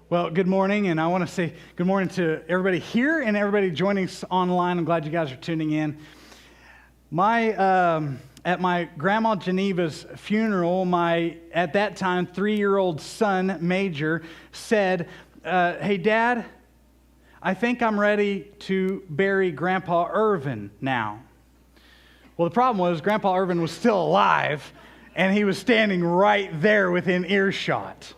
Well, good morning, and I want to say good morning to everybody here and everybody joining us online. I'm glad you guys are tuning in. At my grandma Geneva's funeral, my, at that time, 3-year-old son, Major, said, hey, Dad, I think I'm ready to bury Grandpa Irvin now. Well, the problem was Grandpa Irvin was still alive, and he was standing right there within earshot.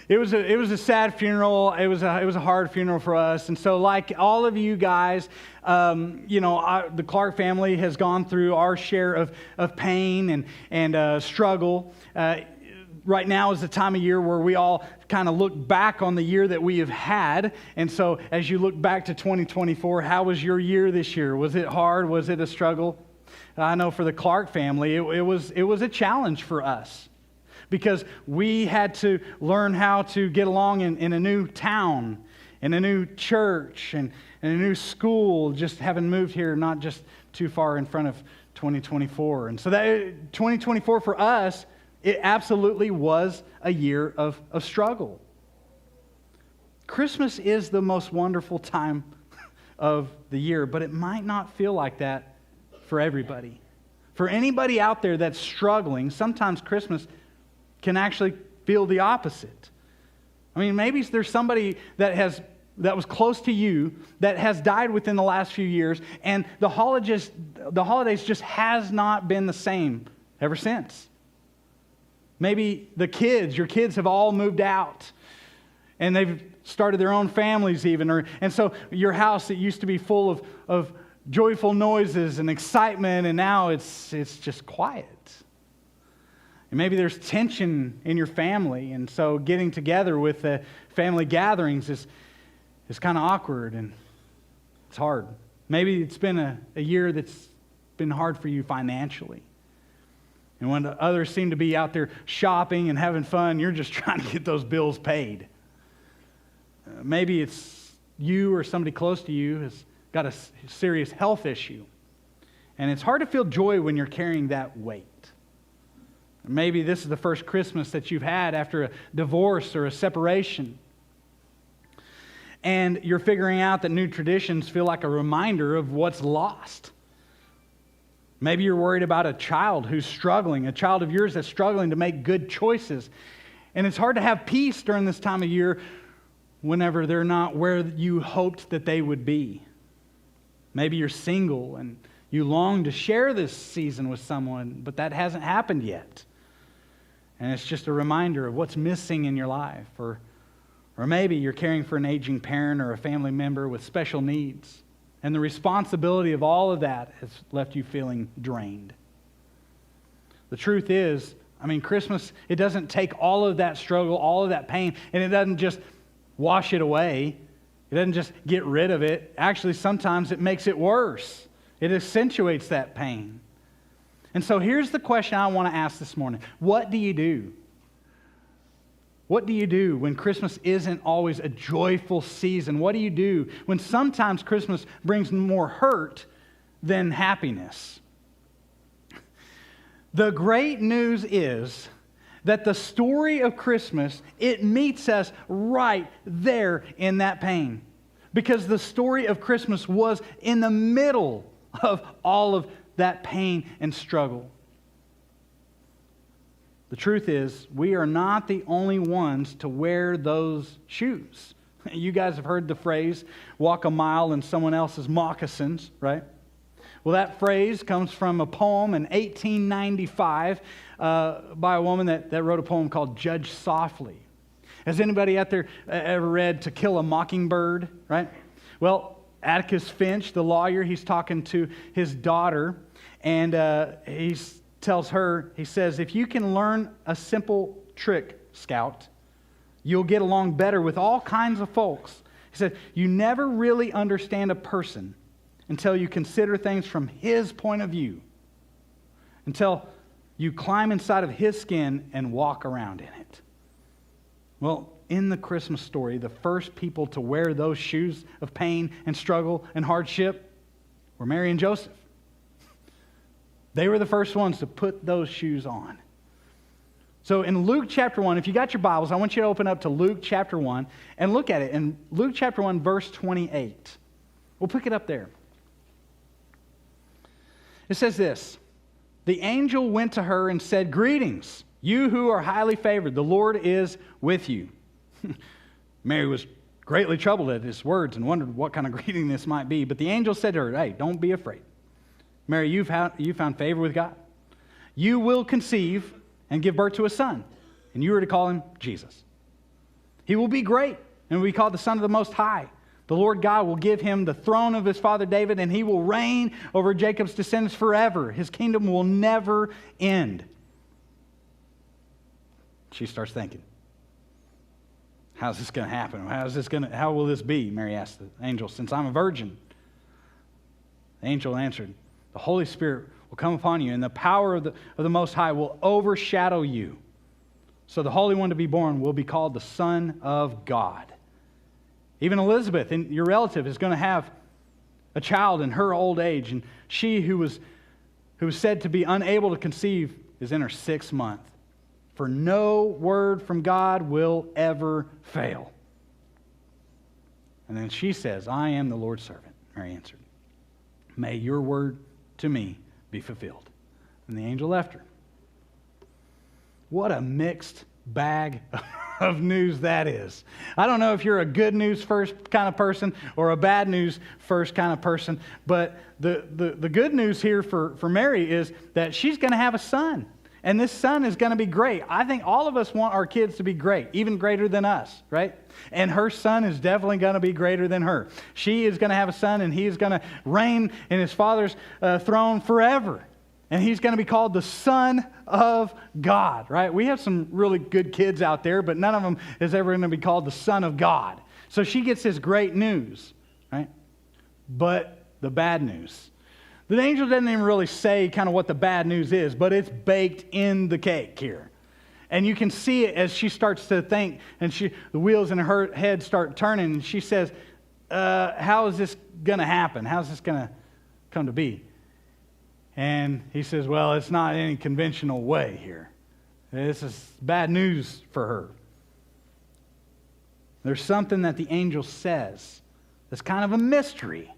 It was a sad funeral. It was a hard funeral for us, and so like all of you guys, the Clark family has gone through our share of pain and struggle. Right now is the time of year where we all kind of look back on the year that we have had, and so as you look back to 2024, how was your year this year? Was it hard? Was it a struggle? I know for the Clark family, it was a challenge for us, because we had to learn how to get along in a new town, in a new church, and in a new school, just having moved here not just too far in front of 2024. And so that 2024 for us, it absolutely was a year of struggle. Christmas is the most wonderful time of the year, but it might not feel like that for everybody. For anybody out there that's struggling, sometimes Christmas can actually feel the opposite. I mean, maybe there's somebody that was close to you that has died within the last few years, and the holidays just has not been the same ever since. Maybe your kids have all moved out, and they've started their own families even, and so your house that used to be full of joyful noises and excitement, and now it's just quiet. And maybe there's tension in your family, and so getting together with the family gatherings is kind of awkward and it's hard. Maybe it's been a year that's been hard for you financially. And when others seem to be out there shopping and having fun, you're just trying to get those bills paid. Maybe it's you or somebody close to you has got a serious health issue. And it's hard to feel joy when you're carrying that weight. Maybe this is the first Christmas that you've had after a divorce or a separation. And you're figuring out that new traditions feel like a reminder of what's lost. Maybe you're worried about a child who's struggling, a child of yours that's struggling to make good choices. And it's hard to have peace during this time of year whenever they're not where you hoped that they would be. Maybe you're single and you long to share this season with someone, but that hasn't happened yet. And it's just a reminder of what's missing in your life. Or maybe you're caring for an aging parent or a family member with special needs. And the responsibility of all of that has left you feeling drained. The truth is, Christmas, it doesn't take all of that struggle, all of that pain, and it doesn't just wash it away. It doesn't just get rid of it. Actually, sometimes it makes it worse. It accentuates that pain. And so here's the question I want to ask this morning. What do you do? What do you do when Christmas isn't always a joyful season? What do you do when sometimes Christmas brings more hurt than happiness? The great news is that the story of Christmas, it meets us right there in that pain. Because the story of Christmas was in the middle of all of that pain and struggle. The truth is, we are not the only ones to wear those shoes. You guys have heard the phrase, walk a mile in someone else's moccasins, right? Well, that phrase comes from a poem in 1895 by a woman that wrote a poem called Judge Softly. Has anybody out there ever read To Kill a Mockingbird, right? Well, Atticus Finch, the lawyer, he's talking to his daughter, and he tells her, he says, if you can learn a simple trick, Scout, you'll get along better with all kinds of folks. He said, you never really understand a person until you consider things from his point of view, until you climb inside of his skin and walk around in it. Well, in the Christmas story, the first people to wear those shoes of pain and struggle and hardship were Mary and Joseph. They were the first ones to put those shoes on. So in Luke chapter 1, if you got your Bibles, I want you to open up to Luke chapter 1 and look at it. In Luke chapter 1, verse 28. We'll pick it up there. It says this, "The angel went to her and said, 'Greetings, you who are highly favored. The Lord is with you.'" Mary was greatly troubled at his words and wondered what kind of greeting this might be. But the angel said to her, "Hey, don't be afraid. Mary, you found favor with God. You will conceive and give birth to a son, and you are to call him Jesus. He will be great and will be called the Son of the Most High. The Lord God will give him the throne of his father David, and he will reign over Jacob's descendants forever. His kingdom will never end." She starts thinking, how's this going to happen? How will this be? Mary asked the angel, "Since I'm a virgin." The angel answered, "The Holy Spirit will come upon you, and the power of the Most High will overshadow you. So the Holy One to be born will be called the Son of God. Even Elizabeth, your relative, is going to have a child in her old age, and she who was said to be unable to conceive is in her 6th month. For no word from God will ever fail." And then she says, "I am the Lord's servant," Mary answered. "May your word to me be fulfilled." And the angel left her. What a mixed bag of news that is. I don't know if you're a good news first kind of person or a bad news first kind of person, but the good news here for Mary is that she's going to have a son. And this son is going to be great. I think all of us want our kids to be great, even greater than us, right? And her son is definitely going to be greater than her. She is going to have a son, and he is going to reign in his father's throne forever. And he's going to be called the Son of God, right? We have some really good kids out there, but none of them is ever going to be called the Son of God. So she gets this great news, right? But the bad news. The angel doesn't even really say kind of what the bad news is, but it's baked in the cake here. And you can see it as she starts to think, and the wheels in her head start turning, and she says, how is this going to happen? How's this going to come to be? And he says, well, it's not any conventional way here. This is bad news for her. There's something that the angel says that's kind of a mystery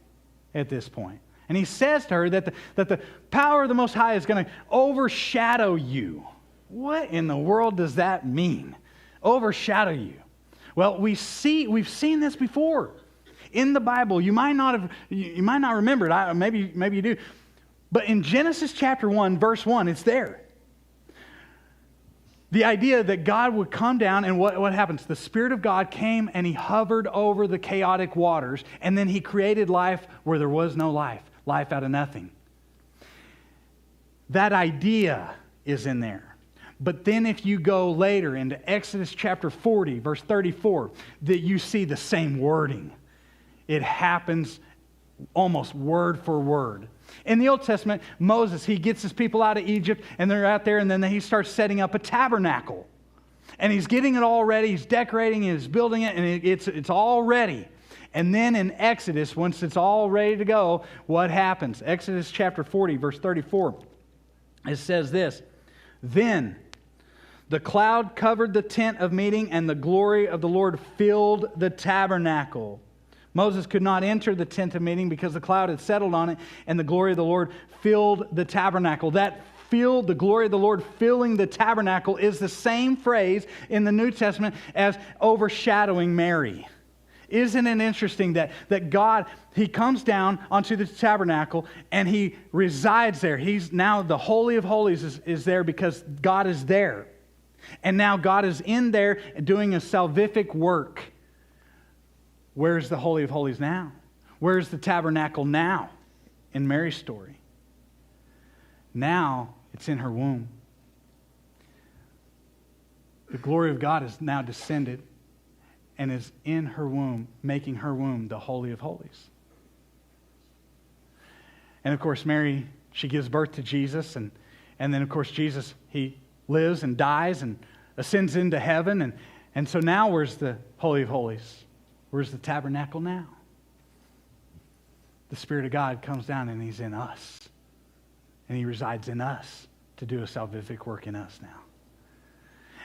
at this point. And he says to her that the power of the Most High is going to overshadow you. What in the world does that mean? Overshadow you. Well, we've seen this before in the Bible. You might not remember it. Maybe you do. But in Genesis chapter 1, verse 1, it's there. The idea that God would come down, and what happens? The Spirit of God came and he hovered over the chaotic waters, and then he created life where there was no life out of nothing. That idea is in there. But then if you go later into Exodus chapter 40, verse 34, that you see the same wording. It happens almost word for word. In the Old Testament, Moses, he gets his people out of Egypt, and they're out there, and then he starts setting up a tabernacle. And he's getting it all ready, he's decorating it, he's building it, and it's all ready. And then in Exodus, once it's all ready to go, what happens? Exodus chapter 40, verse 34, it says this, "Then the cloud covered the tent of meeting, and the glory of the Lord filled the tabernacle. Moses could not enter the tent of meeting because the cloud had settled on it, and the glory of the Lord filled the tabernacle." That the glory of the Lord filling the tabernacle is the same phrase in the New Testament as overshadowing Mary. Isn't it interesting that God, he comes down onto the tabernacle and he resides there. He's now the Holy of Holies is there because God is there. And now God is in there doing a salvific work. Where's the Holy of Holies now? Where's the tabernacle now in Mary's story? Now it's in her womb. The glory of God is now descended and is in her womb, making her womb the Holy of Holies. And of course, Mary, she gives birth to Jesus, and then of course Jesus, he lives and dies and ascends into heaven, and so now where's the Holy of Holies? Where's the tabernacle now? The Spirit of God comes down and he's in us. And he resides in us to do a salvific work in us now.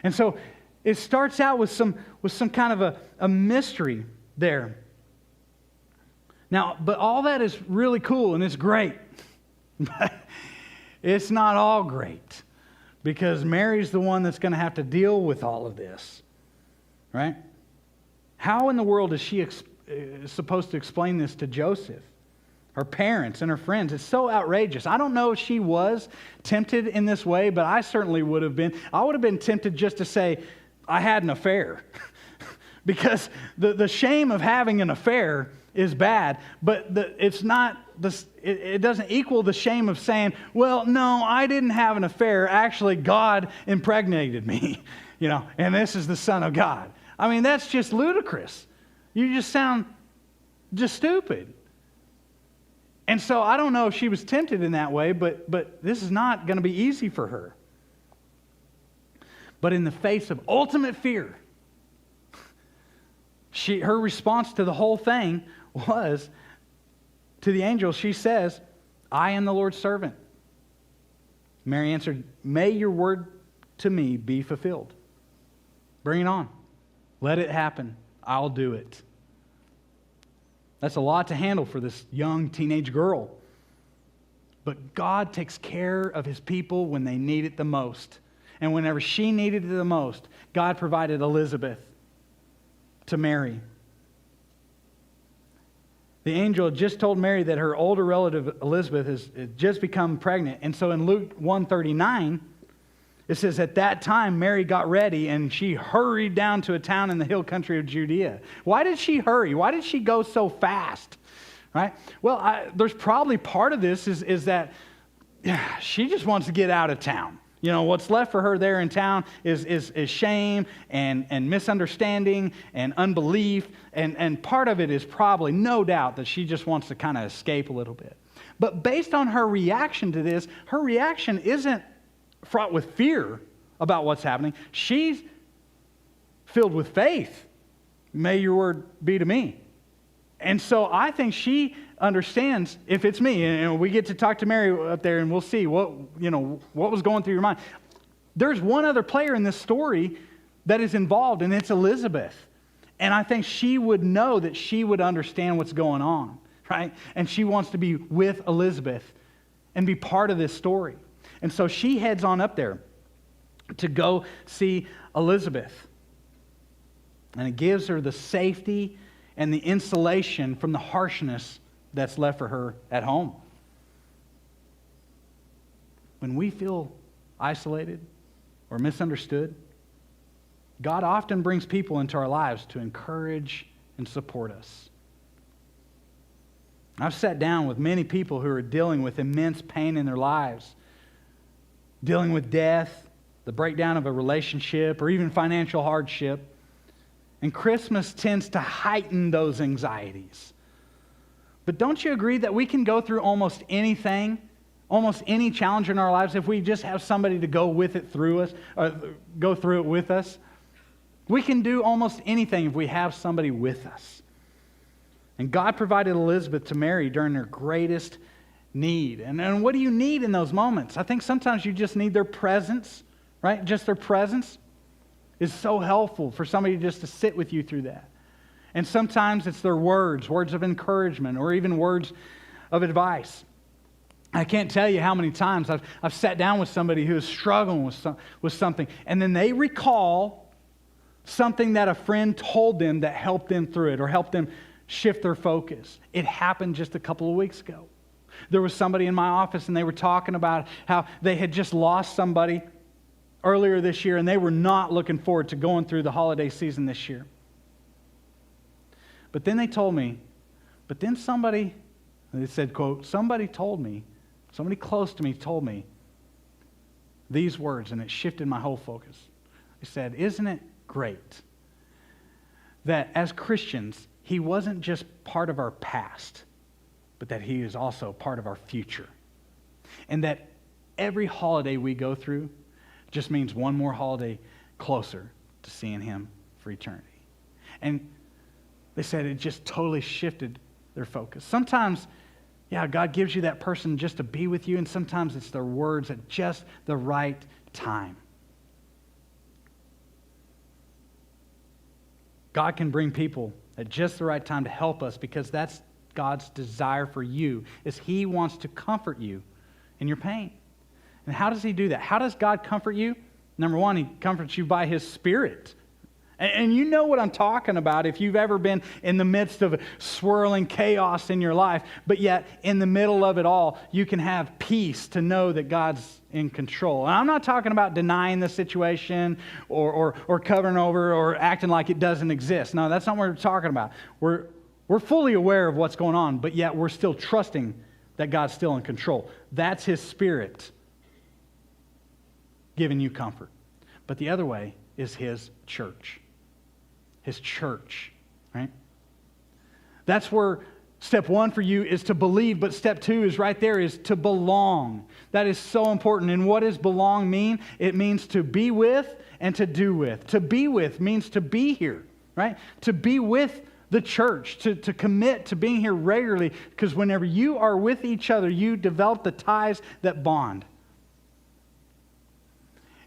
And so it starts out with some kind of a mystery there. Now, but all that is really cool and it's great. But it's not all great, because Mary's the one that's going to have to deal with all of this, right? How in the world is she supposed to explain this to Joseph, her parents, and her friends? It's so outrageous. I don't know if she was tempted in this way, but I certainly would have been. I would have been tempted just to say, I had an affair. Because the shame of having an affair is bad, but it's not. It doesn't equal the shame of saying, well, no, I didn't have an affair. Actually, God impregnated me, and this is the Son of God. I mean, that's just ludicrous. You just sound just stupid. And so I don't know if she was tempted in that way, but this is not going to be easy for her. But in the face of ultimate fear, her response to the whole thing was, to the angel, she says, I am the Lord's servant. Mary answered, may your word to me be fulfilled. Bring it on. Let it happen. I'll do it. That's a lot to handle for this young teenage girl. But God takes care of His people when they need it the most. And whenever she needed it the most, God provided Elizabeth to Mary. The angel had just told Mary that her older relative Elizabeth has just become pregnant. And so in Luke 1:39, it says, at that time Mary got ready and she hurried down to a town in the hill country of Judea. Why did she hurry? Why did she go so fast? Right? Well, there's probably part of this is that she just wants to get out of town. What's left for her there in town is shame and misunderstanding and unbelief. And part of it is probably, no doubt, that she just wants to kind of escape a little bit. But based on her reaction to this, her reaction isn't fraught with fear about what's happening. She's filled with faith. May your word be to me. And so I think she understands, if it's me, and we get to talk to Mary up there and we'll see what was going through your mind. There's one other player in this story that is involved, and it's Elizabeth. And I think she would know that she would understand what's going on, right? And she wants to be with Elizabeth and be part of this story. And so she heads on up there to go see Elizabeth. And it gives her the safety and the insulation from the harshness that's left for her at home. When we feel isolated or misunderstood, God often brings people into our lives to encourage and support us. I've sat down with many people who are dealing with immense pain in their lives, dealing with death, the breakdown of a relationship, or even financial hardship. And Christmas tends to heighten those anxieties. But don't you agree that we can go through almost anything, almost any challenge in our lives, if we just have somebody to go with it through us, or go through it with us? We can do almost anything if we have somebody with us. And God provided Elizabeth to Mary during her greatest need. And what do you need in those moments? I think sometimes you just need their presence, right? Just their presence is so helpful for somebody just to sit with you through that. And sometimes it's their words of encouragement, or even words of advice. I can't tell you how many times I've sat down with somebody who is struggling with something, and then they recall something that a friend told them that helped them through it or helped them shift their focus. It happened just a couple of weeks ago. There was somebody in my office, and they were talking about how they had just lost somebody earlier this year, and they were not looking forward to going through the holiday season this year. But then they told me, they said, quote, somebody close to me told me these words, and it shifted my whole focus. They said, isn't it great that as Christians, He wasn't just part of our past, but that He is also part of our future. And that every holiday we go through just means one more holiday closer to seeing Him for eternity. And they said it just totally shifted their focus. Sometimes, God gives you that person just to be with you, and sometimes it's their words at just the right time. God can bring people at just the right time to help us, because that's God's desire for you, is He wants to comfort you in your pain. And how does He do that? How does God comfort you? Number one, He comforts you by His Spirit. And you know what I'm talking about if you've ever been in the midst of swirling chaos in your life, but yet in the middle of it all, you can have peace to know that God's in control. And I'm not talking about denying the situation or covering over or acting like it doesn't exist. No, that's not what we're talking about. We're fully aware of what's going on, but yet we're still trusting that God's still in control. That's His Spirit giving you comfort. But the other way is His church. His church, right? That's where step one for you is to believe, but step two is right there, is to belong. That is so important. And what does belong mean? It means to be with and to do with. To be with means to be here, right? To be with the church, to commit to being here regularly, because whenever you are with each other, you develop the ties that bond.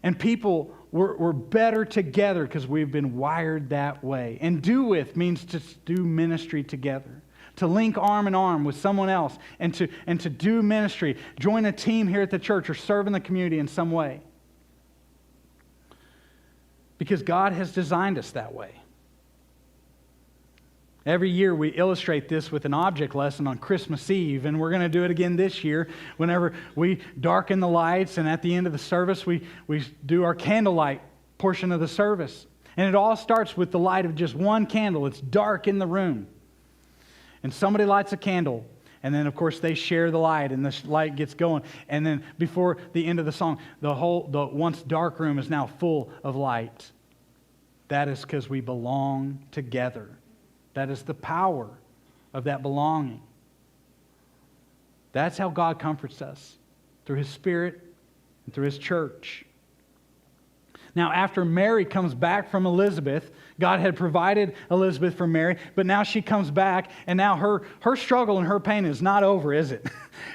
And people, we're better together because we've been wired that way. And do with means to do ministry together, to link arm in arm with someone else, and to do ministry, join a team here at the church, or serve in the community in some way. Because God has designed us that way. Every year we illustrate this with an object lesson on Christmas Eve, and we're going to do it again this year whenever we darken the lights, and at the end of the service we do our candlelight portion of the service. And it all starts with the light of just one candle. It's dark in the room. And somebody lights a candle, and then of course they share the light, and the light gets going. And then before the end of the song, the once dark room is now full of light. That is because we belong together. That is the power of that belonging. That's how God comforts us, through His Spirit and through His church. Now, after Mary comes back from Elizabeth, God had provided Elizabeth for Mary, but now she comes back, and now her struggle and her pain is not over, is it?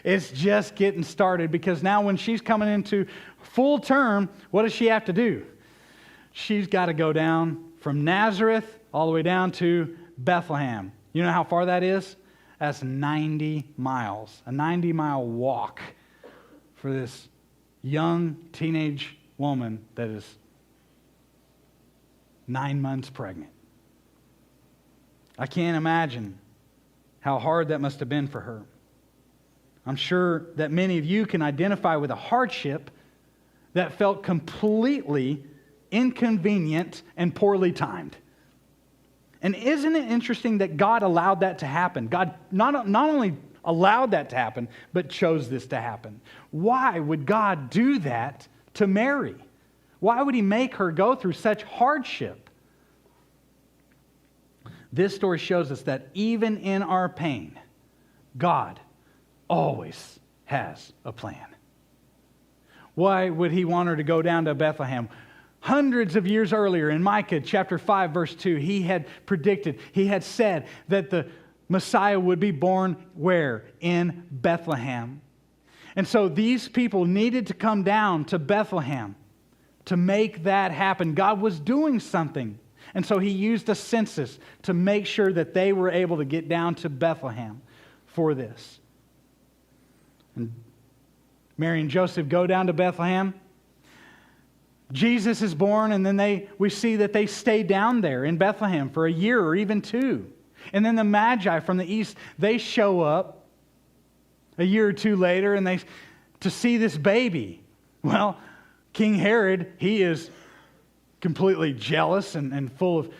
It's just getting started, because now when she's coming into full term, what does she have to do? She's got to go down from Nazareth all the way down to Bethlehem. You know how far that is? That's 90 miles. A 90-mile walk for this young teenage woman that is 9 months pregnant. I can't imagine how hard that must have been for her. I'm sure that many of you can identify with a hardship that felt completely inconvenient and poorly timed. And isn't it interesting that God allowed that to happen? God not only allowed that to happen, but chose this to happen. Why would God do that to Mary? Why would He make her go through such hardship? This story shows us that even in our pain, God always has a plan. Why would He want her to go down to Bethlehem? Hundreds of years earlier, in Micah chapter 5, verse 2, He had predicted, He had said that the Messiah would be born where? In Bethlehem. And so these people needed to come down to Bethlehem to make that happen. God was doing something. And so He used a census to make sure that they were able to get down to Bethlehem for this. And Mary and Joseph go down to Bethlehem. Jesus is born, and then we see that they stay down there in Bethlehem for a year or even two. And then the Magi from the east, they show up a year or two later, and to see this baby. Well, King Herod, he is completely jealous and full of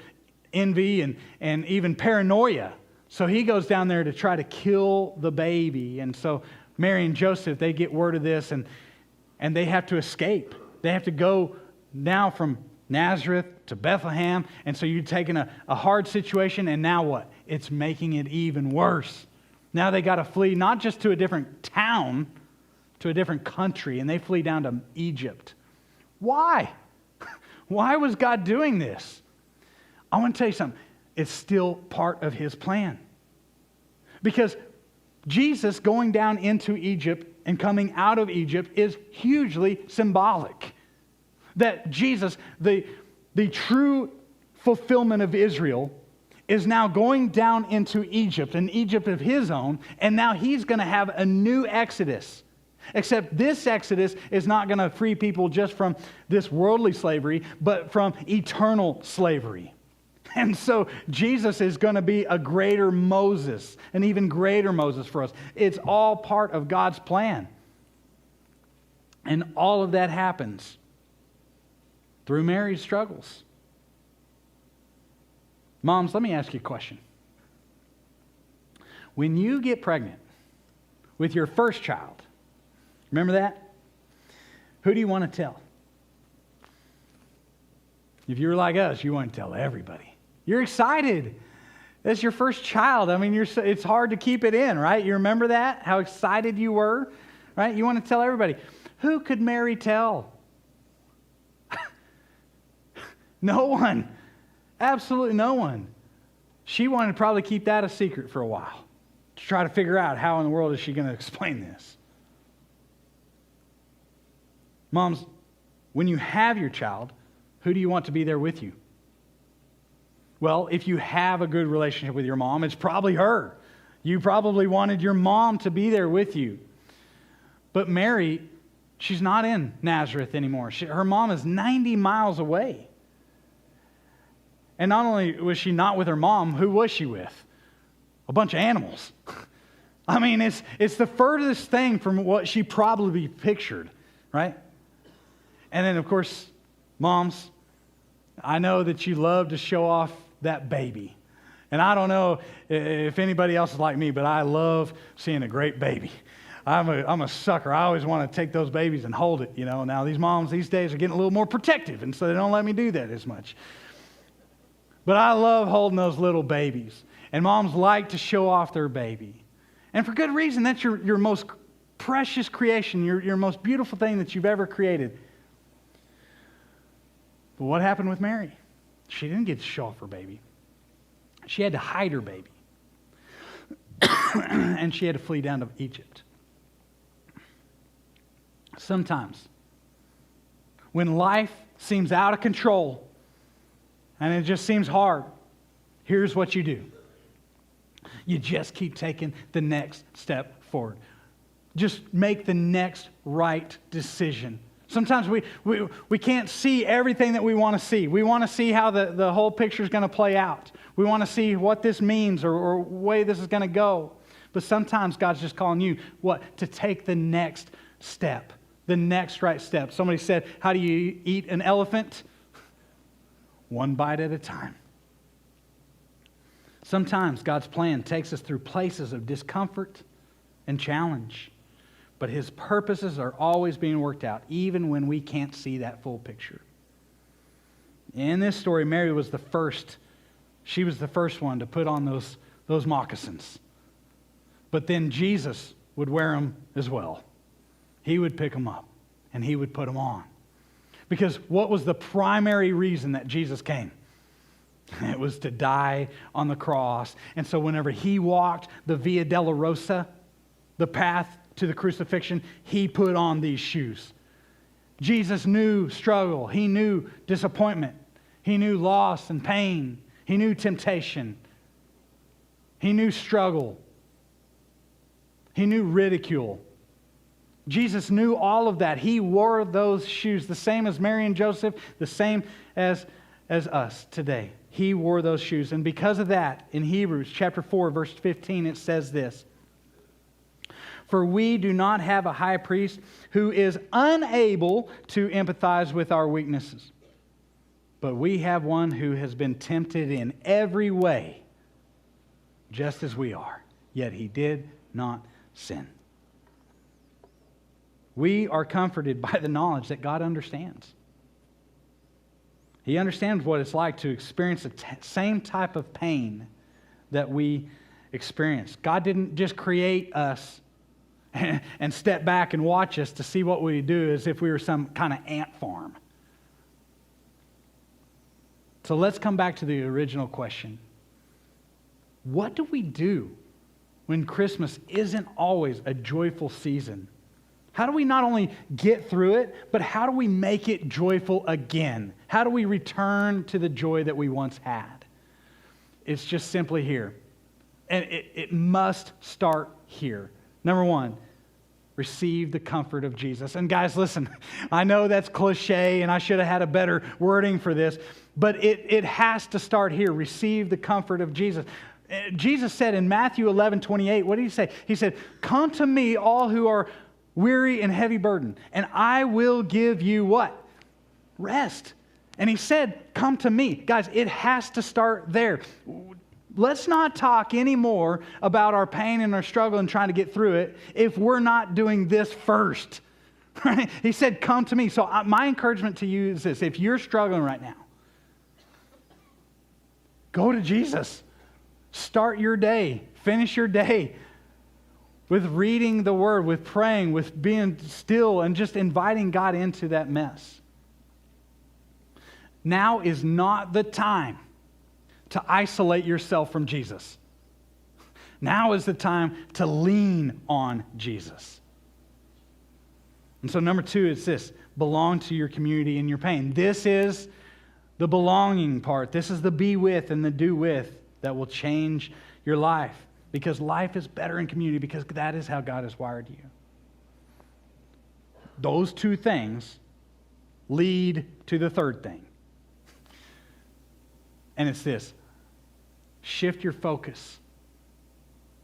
envy and even paranoia. So he goes down there to try to kill the baby. And so Mary and Joseph, they get word of this, and they have to escape. They have to go now from Nazareth to Bethlehem. And so you're taking a hard situation, and now what? It's making it even worse. Now they got to flee not just to a different town, to a different country, and they flee down to Egypt. Why? Why was God doing this? I want to tell you something. It's still part of His plan. Because Jesus going down into Egypt and coming out of Egypt is hugely symbolic. That Jesus, the true fulfillment of Israel, is now going down into Egypt, an Egypt of his own, and now he's going to have a new exodus. Except this exodus is not going to free people just from this worldly slavery, but from eternal slavery. And so Jesus is going to be a greater Moses, an even greater Moses for us. It's all part of God's plan. And all of that happens through Mary's struggles. Moms, let me ask you a question. When you get pregnant with your first child, remember that? Who do you want to tell? If you were like us, you want to tell everybody. You're excited. That's your first child. I mean, it's hard to keep it in, right? You remember that? How excited you were, right? You want to tell everybody. Who could Mary tell? No one. Absolutely no one. She wanted to probably keep that a secret for a while to try to figure out how in the world is she going to explain this. Moms, when you have your child, who do you want to be there with you? Well, if you have a good relationship with your mom, it's probably her. You probably wanted your mom to be there with you. But Mary, she's not in Nazareth anymore. Her mom is 90 miles away. And not only was she not with her mom, who was she with? A bunch of animals. I mean, it's the furthest thing from what she probably pictured, right? And then, of course, moms, I know that you love to show off that baby. And I don't know if anybody else is like me, but I love seeing a great baby. I'm a sucker. I always want to take those babies and hold it, you know. Now, these moms these days are getting a little more protective, and so they don't let me do that as much. But I love holding those little babies. And moms like to show off their baby. And for good reason. That's your most precious creation, your most beautiful thing that you've ever created. But what happened with Mary? She didn't get to show off her baby. She had to hide her baby. And she had to flee down to Egypt. Sometimes, when life seems out of control, and it just seems hard, here's what you do. You just keep taking the next step forward. Just make the next right decision. Sometimes we can't see everything that we want to see. We want to see how the whole picture is going to play out. We want to see what this means or way this is going to go. But sometimes God's just calling you, what? To take the next step. The next right step. Somebody said, how do you eat an elephant? One bite at a time. Sometimes God's plan takes us through places of discomfort and challenge. But His purposes are always being worked out, even when we can't see that full picture. In this story, Mary was the first. She was the first one to put on those moccasins. But then Jesus would wear them as well. He would pick them up, and He would put them on. Because what was the primary reason that Jesus came? It was to die on the cross. And so whenever He walked the Via Dolorosa, the path to the crucifixion, He put on these shoes. Jesus knew struggle. He knew disappointment. He knew loss and pain. He knew temptation. He knew struggle. He knew ridicule. Jesus knew all of that. He wore those shoes, the same as Mary and Joseph, the same as us today. He wore those shoes. And because of that, in Hebrews chapter 4, verse 15, it says this. For we do not have a high priest who is unable to empathize with our weaknesses, but we have one who has been tempted in every way, just as we are, yet He did not sin. We are comforted by the knowledge that God understands. He understands what it's like to experience the same type of pain that we experience. God didn't just create us and step back and watch us to see what we do as if we were some kind of ant farm. So let's come back to the original question. What do we do when Christmas isn't always a joyful season? How do we not only get through it, but how do we make it joyful again? How do we return to the joy that we once had? It's just simply here. And it must start here. Number one, receive the comfort of Jesus. And guys, listen, I know that's cliche and I should have had a better wording for this, but it has to start here. Receive the comfort of Jesus. Jesus said in Matthew 11:28, what did he say? He said, "Come to me, all who are weary and heavy burden, and I will give you" what? Rest. And he said, "Come to me." Guys, it has to start there. Let's not talk anymore about our pain and our struggle and trying to get through it if we're not doing this first. Right? He said, "Come to me." So my encouragement to you is this: if you're struggling right now, go to Jesus. Start your day. Finish your day with reading the Word, with praying, with being still, and just inviting God into that mess. Now is not the time to isolate yourself from Jesus. Now is the time to lean on Jesus. And so number two is this: belong to your community in your pain. This is the belonging part. This is the be with and the do with that will change your life. Because life is better in community, because that is how God has wired you. Those two things lead to the third thing. And it's this: shift your focus.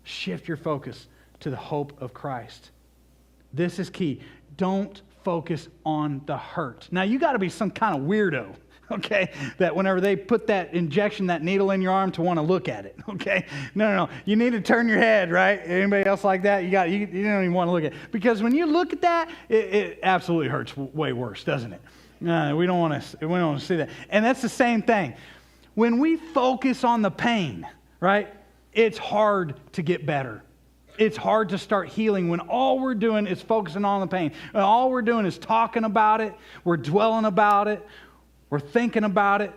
Shift your focus to the hope of Christ. This is key. Don't focus on the hurt. Now, you got to be some kind of weirdo, okay, that whenever they put that injection, that needle in your arm, to want to look at it, okay? No. You need to turn your head, right? Anybody else like that? You don't even want to look at it. Because when you look at that, it absolutely hurts way worse, doesn't it? We don't want to see that. And that's the same thing. When we focus on the pain, right, it's hard to get better. It's hard to start healing when all we're doing is focusing on the pain. And all we're doing is talking about it. We're dwelling about it. We're thinking about it.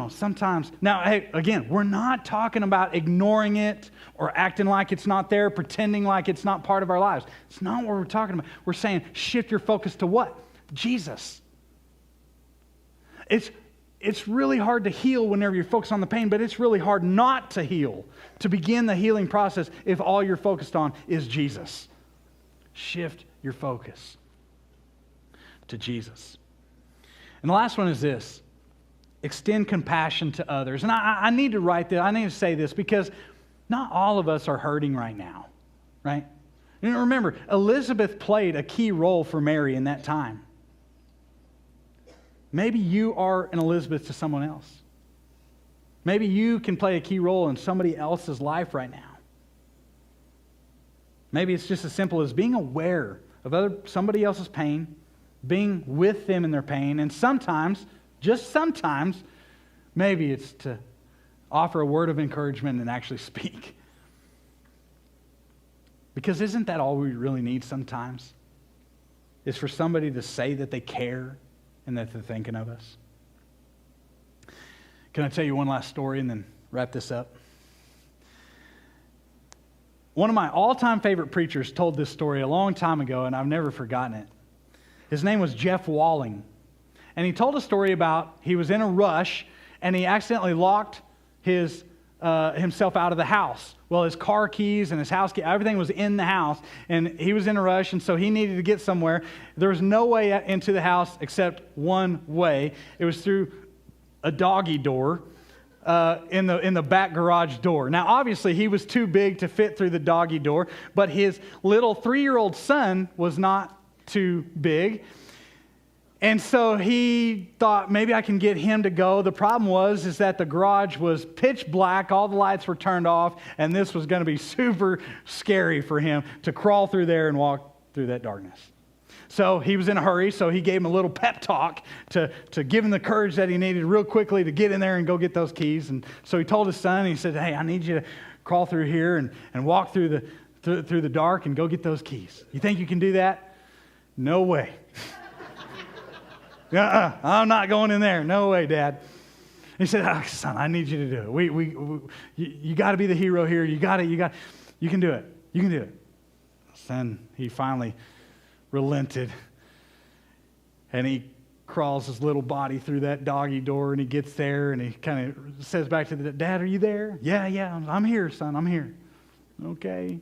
Sometimes. Now, hey, again, we're not talking about ignoring it or acting like it's not there, pretending like it's not part of our lives. It's not what we're talking about. We're saying shift your focus to what? Jesus. It's really hard to heal whenever you're focused on the pain, but it's really hard not to heal, to begin the healing process if all you're focused on is Jesus. Shift your focus to Jesus. And the last one is this: extend compassion to others. And I need to write that. I need to say this because not all of us are hurting right now, right? Remember, Elizabeth played a key role for Mary in that time. Maybe you are an Elizabeth to someone else. Maybe you can play a key role in somebody else's life right now. Maybe it's just as simple as being aware of somebody else's pain, being with them in their pain, and sometimes, just sometimes, maybe it's to offer a word of encouragement and actually speak. Because isn't that all we really need sometimes? Is for somebody to say that they care and that they're thinking of us. Can I tell you one last story and then wrap this up? One of my all-time favorite preachers told this story a long time ago, and I've never forgotten it. His name was Jeff Walling. And he told a story about he was in a rush and he accidentally locked himself out of the house. Well, his car keys and his house key, everything was in the house, and he was in a rush, and so he needed to get somewhere. There was no way into the house except one way. It was through a doggy door in the back garage door. Now, obviously, he was too big to fit through the doggy door, but his little 3-year-old son was not too big. And so he thought, maybe I can get him to go. The problem is that the garage was pitch black, all the lights were turned off, and this was going to be super scary for him to crawl through there and walk through that darkness. So he was in a hurry, so he gave him a little pep talk to give him the courage that he needed real quickly to get in there and go get those keys. And so he told his son, he said, hey, I need you to crawl through here and walk through the dark and go get those keys. You think you can do that? No way. I'm not going in there. No way, Dad. He said, son, I need you to do it. You got to be the hero here. You can do it. You can do it. Then he finally relented. And he crawls his little body through that doggy door, and he gets there, and he kind of says back to the dad, "Are you there?" Yeah, I'm here, son, I'm here. Okay.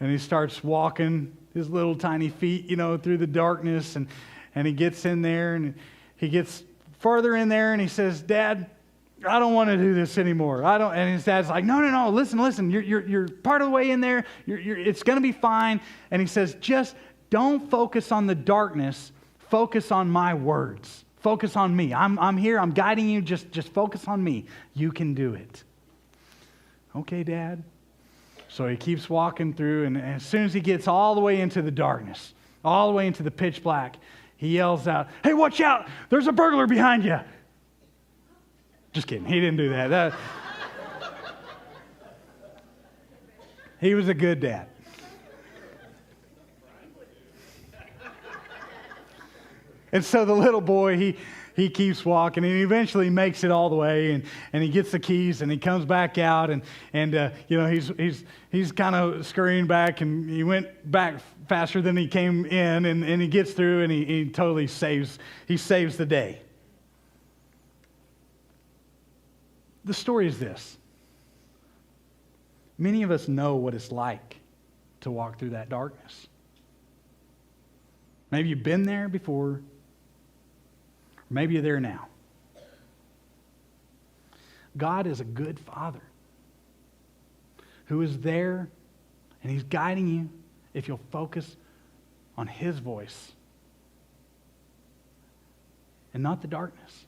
And he starts walking his little tiny feet, through the darkness, and he gets in there, and he gets farther in there, and he says, "Dad, I don't want to do this anymore. I don't." And his dad's like, No, listen. You're part of the way in there. It's going to be fine. And he says, "Just don't focus on the darkness. Focus on my words. Focus on me. I'm here. I'm guiding you. Just focus on me. You can do it." Okay, Dad. So he keeps walking through, and as soon as he gets all the way into the darkness, all the way into the pitch black, he yells out, "Hey, watch out! There's a burglar behind you!" Just kidding. He didn't do that. He was a good dad. And so the little boy, he keeps walking, and he eventually makes it all the way, and he gets the keys, and he comes back out, and he's kind of scurrying back, and he went back faster than he came in, and he gets through, and he totally saves the day. The story is this. Many of us know what it's like to walk through that darkness. Maybe you've been there before. Maybe you're there now. God is a good Father who is there, and He's guiding you if you'll focus on His voice and not the darkness.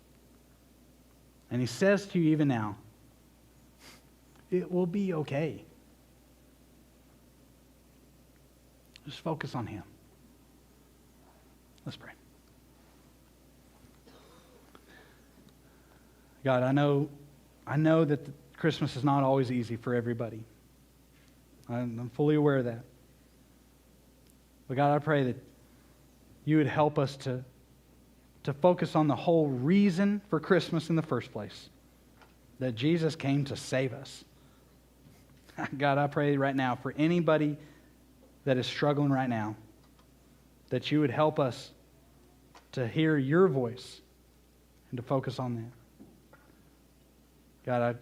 And He says to you even now, it will be okay. Just focus on Him. Let's pray. God, I know that Christmas is not always easy for everybody. I'm fully aware of that. But God, I pray that you would help us to focus on the whole reason for Christmas in the first place, that Jesus came to save us. God, I pray right now for anybody that is struggling right now, that you would help us to hear your voice and to focus on that. God,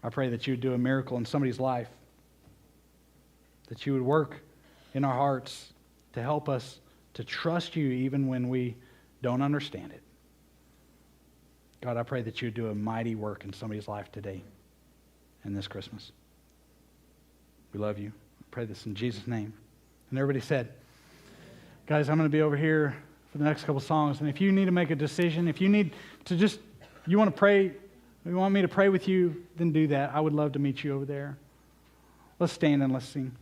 I pray that you would do a miracle in somebody's life, that you would work in our hearts to help us to trust you even when we don't understand it. God, I pray that you would do a mighty work in somebody's life today and this Christmas. We love you. I pray this in Jesus' name. And everybody said, guys, I'm going to be over here for the next couple songs, and if you need to make a decision, if you need to you want to pray, you want me to pray with you, then do that. I would love to meet you over there. Let's stand and let's sing.